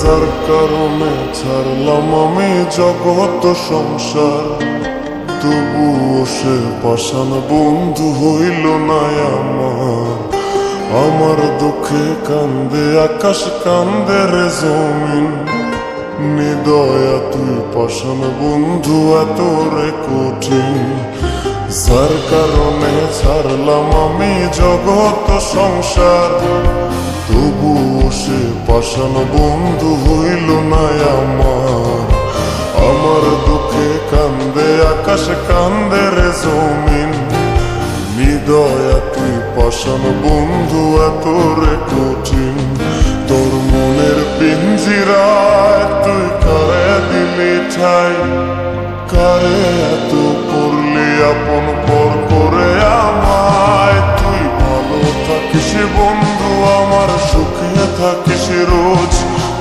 যার কারণে ছাড়লাম আমি জগৎ সংসার, তবুও সে পাষাণ বন্ধু হইল না আমার দুঃখে কান্দে আকাশ কান্দে রে জমিন, নিদয়া তুই পাষাণ বন্ধু এত রে কঠিন। যার কারণে ছাড়লাম আমি জগৎ সংসার, তবুও সে পাষাণ বন্ধু হইল না আমার দুঃখে কান্দে আকাশ কান্দে রে জমিন, নিদয়া তুই পাষাণ বন্ধু এত রে কঠিন। তোর মনের পিঞ্জিরায় তুই কারে দিলি ঠাই, কারে এত করলি আপন পর করে আমায়। তুই ভালো থাকিস বন্ধু আমার, সুখে থাকিস রোজ,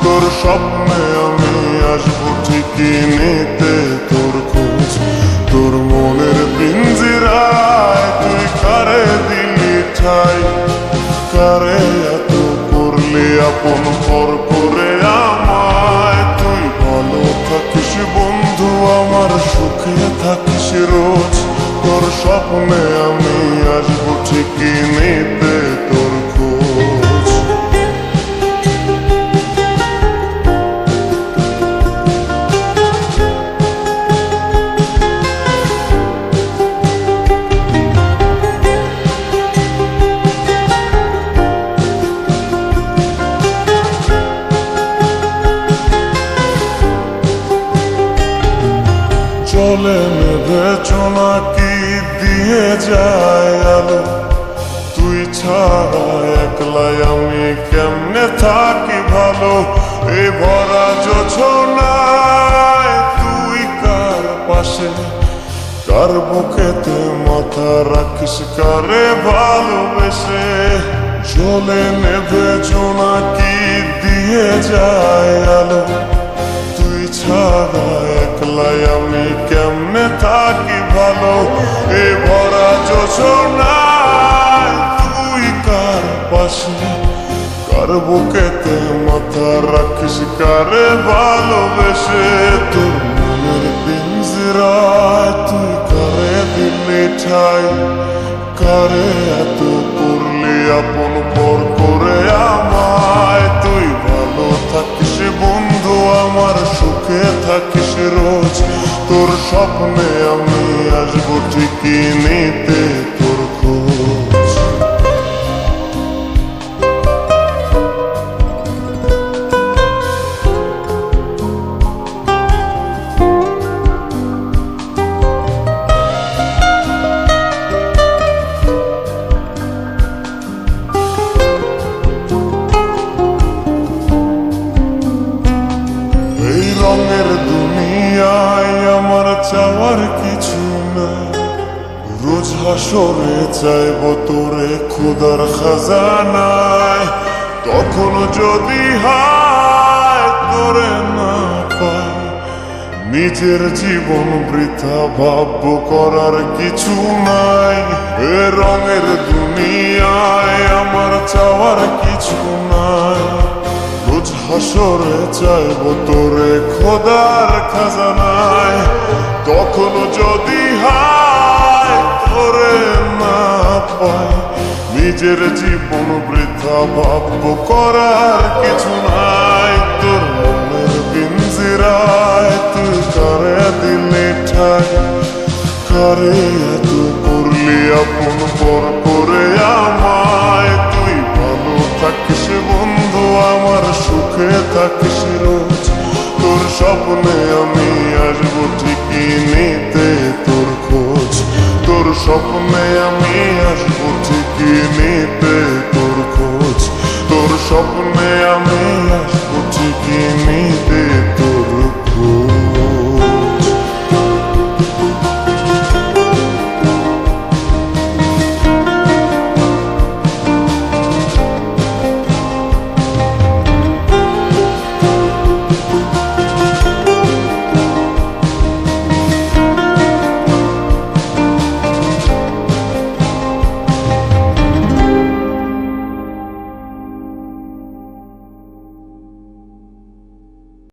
তোর স্বপ্নে আমি আসবো ঠিকই নিতে তোর খোঁজ। তোর মনের পিঞ্জিরায় তুই কারে দিলি ঠাই, কারে এত করলি আপন পর করে আমায়। তুই ভালো থাকিস বন্ধু আমার, সুখে থাকিস রোজ, তোর স্বপ্নে আমি আসবো ঠিকই নিতে তোর খোঁজ। চলে নেবে চোনাকি দিয়ে যায় আলো, তুই ছাড়া একলাই আমি কেমনে থাকি ভালো। এই ভরা যোছনায় তুই কার পাশে, কার বুকেতে মাথা রাখিস কারে ভালোবেসে। চলে নেবে চোনাকি দিয়ে যায় আলো, তুই ছাড়া একলাই আমি কেমনে থাকি ভালো। এ ভরা যোছনায় তুই কার পাশে, কার বুকেতে মাথা রাখিস কারে ভালোবেসে। তোর মনের পিঞ্জিরায় তুই কারে দিলি ঠাই, কারে এত করলি আপন পর করে আমায়। তুই ভালো থাকিস বন্ধু আমার, সুখে থাকিস রোজ, তোর স্বপ্নে আমি আসবো ঠিকই নিতে তোর খোঁজ। এই রঙের দুনিয়ায় আমার চাওয়ার কিছু নাই, রোজ হাসরে চাইব তোরে খোদার খাজানায়। তখন যদি হায় তোরে না পাই, নিজের জীবন বৃথা ভাব্য করার কিছু নাই। এ রঙের দুনিয়ায় আমার চাওয়ার কিছু নাই, রোজ হাসরে চাইব তোরে খোদার খাজানায়। তখন যদি হায় তোরে না পাই, নিজের জীবন বৃথা ভাব্য করার কিছু নাই। তোর মনের আমারে এত করলি আপন পর করে আমায়, তুই ভালো থাকিস বন্ধু আমার সুখে থাকিস রোজ, তোর স্বপ্নে আমি আসবো ঠিকই নিতে তোর খোঁজ, তোর স্বপ্নে আমি আসবো ঠিকই নিতে তোর খোঁজ, তোর স্বপ্নে আমি আসবো ঠিকই নিতে তোর